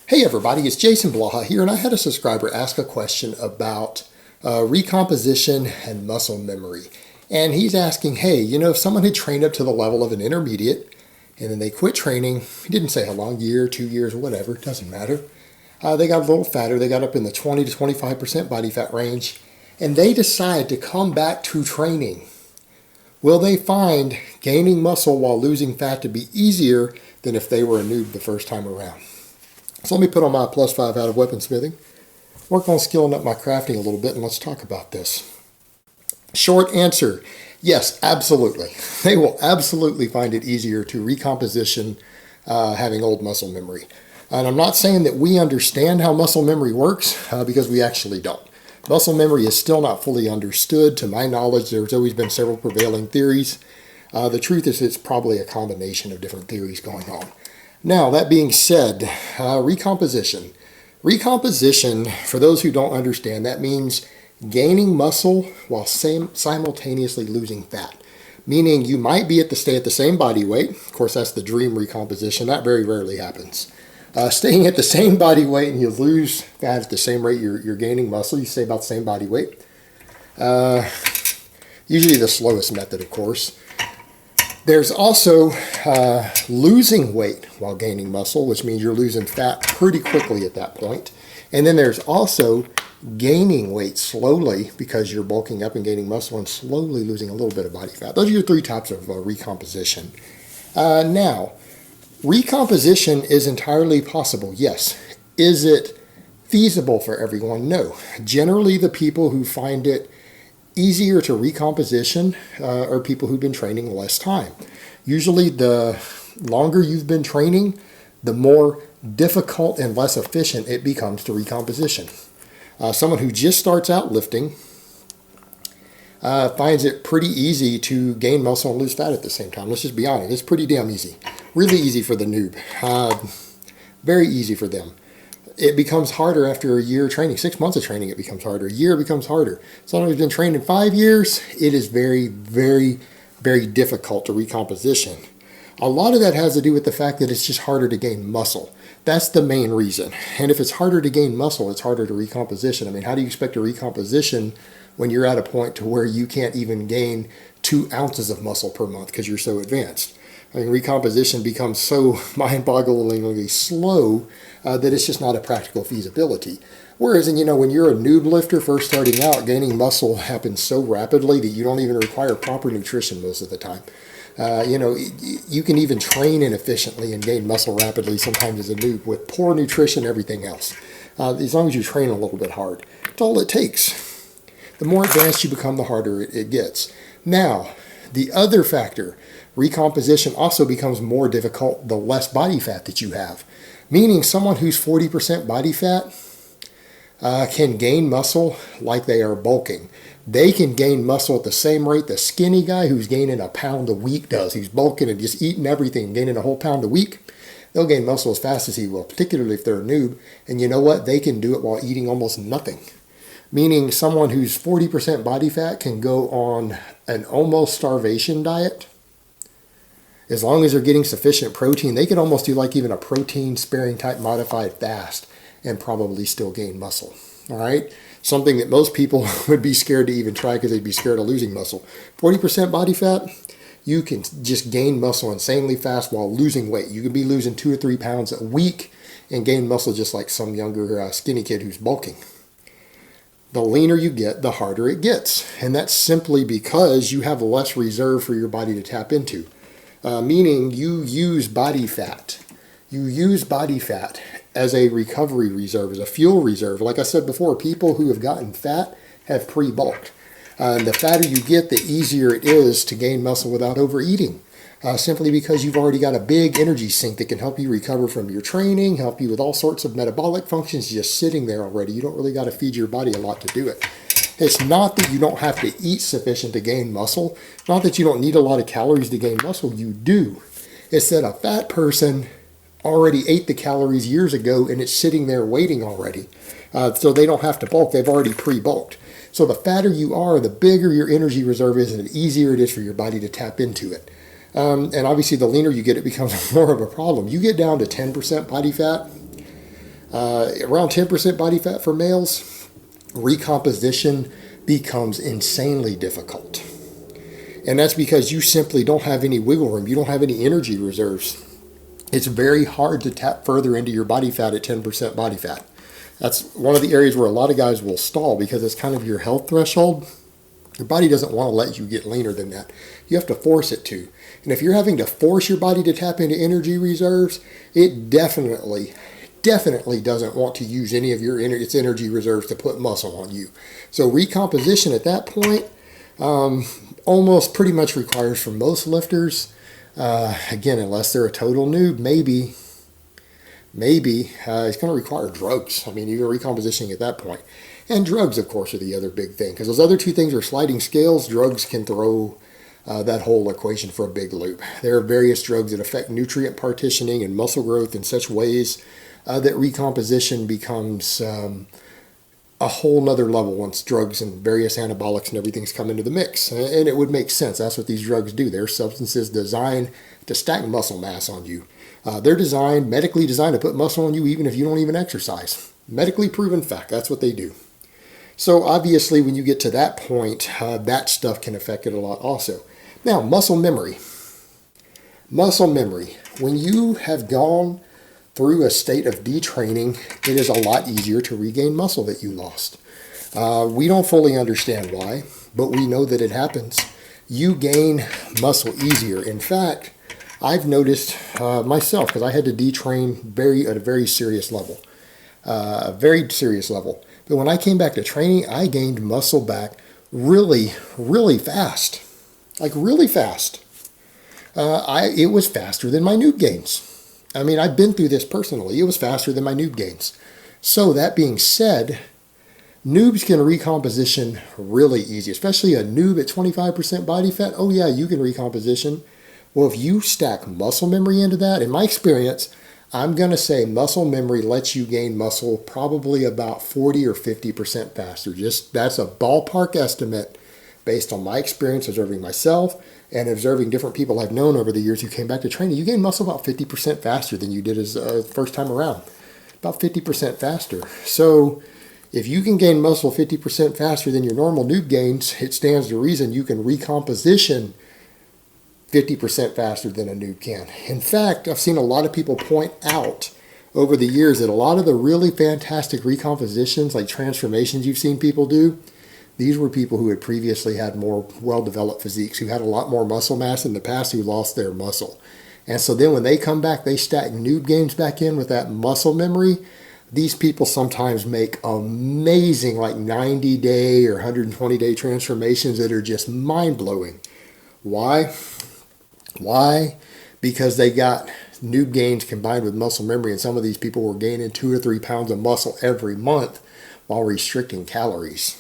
Hey everybody, it's Jason Blaha here, and I had a subscriber ask a question about recomposition and muscle memory. And he's asking, hey, if someone had trained up to the level of an intermediate, and then they quit training, he didn't say how long, year, 2 years, or whatever, doesn't matter. They got a little fatter, they got up in the 20 to 25% body fat range, and they decide to come back to training. Will they find gaining muscle while losing fat to be easier than if they were a noob the first time around? So let me put on my +5 out of weaponsmithing, work on skilling up my crafting a little bit, and let's talk about this. Short answer, yes, absolutely. They will absolutely find it easier to recomposition having old muscle memory. And I'm not saying that we understand how muscle memory works, because we actually don't. Muscle memory is still not fully understood. To my knowledge, there's always been several prevailing theories. The truth is it's probably a combination of different theories going on. Now, that being said, recomposition. Recomposition, for those who don't understand, that means gaining muscle while simultaneously losing fat. Meaning you might stay at the same body weight. Of course, that's the dream recomposition. That very rarely happens. Staying at the same body weight and you lose fat at the same rate you're gaining muscle. You stay about the same body weight. Usually the slowest method, of course. There's also losing weight while gaining muscle, which means you're losing fat pretty quickly at that point. And then there's also gaining weight slowly because you're bulking up and gaining muscle and slowly losing a little bit of body fat. Those are your three types of recomposition. Now, recomposition is entirely possible, yes. Is it feasible for everyone? No. Generally, the people who find it easier to recomposition are people who've been training less time. Usually the longer you've been training, the more difficult and less efficient it becomes to recomposition. Someone who just starts out lifting finds it pretty easy to gain muscle and lose fat at the same time. Let's just be honest, it's pretty damn easy. Really easy for the noob. Very easy for them. It becomes harder after a year of training. 6 months of training, it becomes harder. A year, it becomes harder. Someone who's been training 5 years, it is very, very, very difficult to recomposition. A lot of that has to do with the fact that it's just harder to gain muscle. That's the main reason. And if it's harder to gain muscle, it's harder to recomposition. I mean, how do you expect to recomposition when you're at a point to where you can't even gain 2 ounces of muscle per month because you're so advanced? I mean, recomposition becomes so mind-bogglingly slow that it's just not a practical feasibility. Whereas, when you're a noob lifter first starting out, gaining muscle happens so rapidly that you don't even require proper nutrition most of the time. You can even train inefficiently and gain muscle rapidly sometimes as a noob with poor nutrition, everything else. As long as you train a little bit hard. That's all it takes. The more advanced you become, the harder it gets. Now, the other factor, recomposition also becomes more difficult the less body fat that you have. Meaning someone who's 40% body fat can gain muscle like they are bulking. They can gain muscle at the same rate the skinny guy who's gaining a pound a week does. He's bulking and just eating everything, gaining a whole pound a week. They'll gain muscle as fast as he will, particularly if they're a noob. And you know what? They can do it while eating almost nothing. Meaning someone who's 40% body fat can go on an almost starvation diet. As long as they're getting sufficient protein, they could almost do like even a protein sparing type modified fast and probably still gain muscle. All right? Something that most people would be scared to even try because they'd be scared of losing muscle. 40% body fat, you can just gain muscle insanely fast while losing weight. You could be losing 2 or 3 pounds a week and gain muscle just like some younger skinny kid who's bulking. The leaner you get, the harder it gets. And that's simply because you have less reserve for your body to tap into. Meaning you use body fat. You use body fat as a recovery reserve, as a fuel reserve. Like I said before, people who have gotten fat have pre-bulked. The fatter you get, the easier it is to gain muscle without overeating. Simply because you've already got a big energy sink that can help you recover from your training, help you with all sorts of metabolic functions just sitting there already. You don't really got to feed your body a lot to do it. It's not that you don't have to eat sufficient to gain muscle. It's not that you don't need a lot of calories to gain muscle. You do. It's that a fat person already ate the calories years ago and it's sitting there waiting already. So they don't have to bulk. They've already pre-bulked. So the fatter you are, the bigger your energy reserve is and the easier it is for your body to tap into it. And obviously the leaner you get, it becomes more of a problem. You get down to 10% body fat, Around 10% body fat for males, recomposition becomes insanely difficult. And that's because you simply don't have any wiggle room. You don't have any energy reserves. It's very hard to tap further into your body fat at 10% body fat. That's one of the areas where a lot of guys will stall because it's kind of your health threshold. Your body doesn't want to let you get leaner than that. You have to force it to. And if you're having to force your body to tap into energy reserves, it definitely doesn't want to use any of its energy reserves to put muscle on you. So recomposition at that point almost pretty much requires for most lifters, again, unless they're a total noob, maybe it's going to require drugs. I mean, you're recompositioning at that point. And drugs, of course, are the other big thing. Because those other two things are sliding scales. Drugs can throw that whole equation for a big loop. There are various drugs that affect nutrient partitioning and muscle growth in such ways that recomposition becomes a whole nother level once drugs and various anabolics and everything's come into the mix. And it would make sense. That's what these drugs do. They're substances designed to stack muscle mass on you. They're medically designed to put muscle on you even if you don't even exercise. Medically proven fact. That's what they do. So obviously when you get to that point, that stuff can affect it a lot also. Now, muscle memory. Muscle memory. When you have gone through a state of detraining, it is a lot easier to regain muscle that you lost. We don't fully understand why, but we know that it happens. You gain muscle easier. In fact, I've noticed myself, because I had to detrain at a very serious level. But when I came back to training, I gained muscle back really, really fast. Like really fast. It was faster than my noob gains. I mean, I've been through this personally. It was faster than my noob gains. So that being said, noobs can recomposition really easy, especially a noob at 25% body fat. Oh yeah, you can recomposition. Well, if you stack muscle memory into that, in my experience, I'm going to say muscle memory lets you gain muscle probably about 40 or 50% faster. That's a ballpark estimate based on my experience observing myself and observing different people I've known over the years who came back to training. You gain muscle about 50% faster than you did as first time around. About 50% faster. So if you can gain muscle 50% faster than your normal noob gains, it stands to reason you can recomposition 50% faster than a noob can. In fact, I've seen a lot of people point out over the years that a lot of the really fantastic recompositions, like transformations you've seen people do, these were people who had previously had more well-developed physiques, who had a lot more muscle mass in the past, who lost their muscle. And so then when they come back, they stack noob gains back in with that muscle memory. These people sometimes make amazing like 90-day or 120-day transformations that are just mind-blowing. Why? Because they got noob gains combined with muscle memory, and some of these people were gaining 2 or 3 pounds of muscle every month while restricting calories.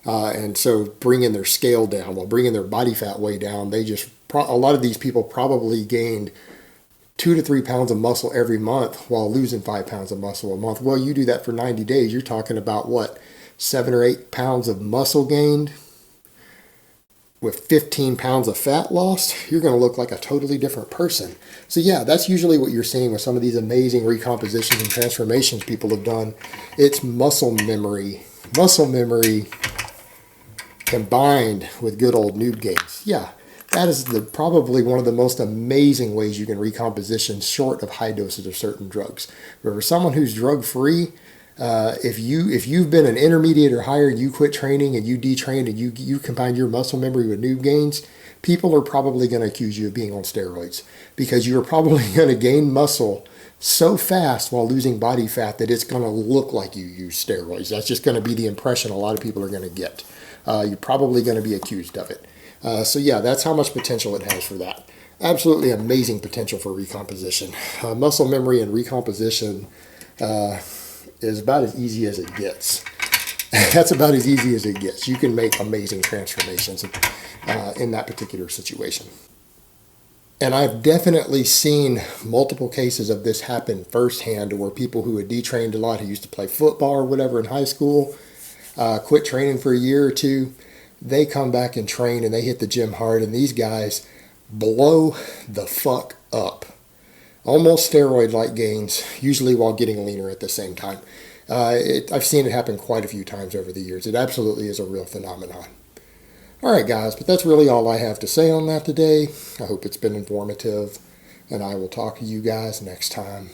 And so bringing their scale down, while bringing their body fat way down, a lot of these people probably gained 2 to 3 pounds of muscle every month while losing 5 pounds of muscle a month. Well, you do that for 90 days, you're talking about what, 7 or 8 pounds of muscle gained with 15 pounds of fat lost. You're going to look like a totally different person. So yeah, that's usually what you're seeing with some of these amazing recompositions and transformations people have done. It's muscle memory combined with good old noob gains. Yeah, that is probably one of the most amazing ways you can recomposition short of high doses of certain drugs. But for someone who's drug-free, if you've been an intermediate or higher, you quit training and you detrained and you combine your muscle memory with noob gains, people are probably going to accuse you of being on steroids, because you're probably going to gain muscle so fast while losing body fat that it's going to look like you use steroids. That's just going to be the impression a lot of people are going to get. You're probably going to be accused of it. So yeah, that's how much potential it has for that. Absolutely amazing potential for recomposition. Muscle memory and recomposition is about as easy as it gets. That's about as easy as it gets. You can make amazing transformations in that particular situation. And I've definitely seen multiple cases of this happen firsthand, where people who had detrained a lot, who used to play football or whatever in high school, quit training for a year or two, they come back and train and they hit the gym hard, and these guys blow the fuck up. almost steroid-like gains, usually while getting leaner at the same time. I've seen it happen quite a few times over the years. It absolutely is a real phenomenon. All right, guys, but that's really all I have to say on that today. I hope it's been informative, and I will talk to you guys next time.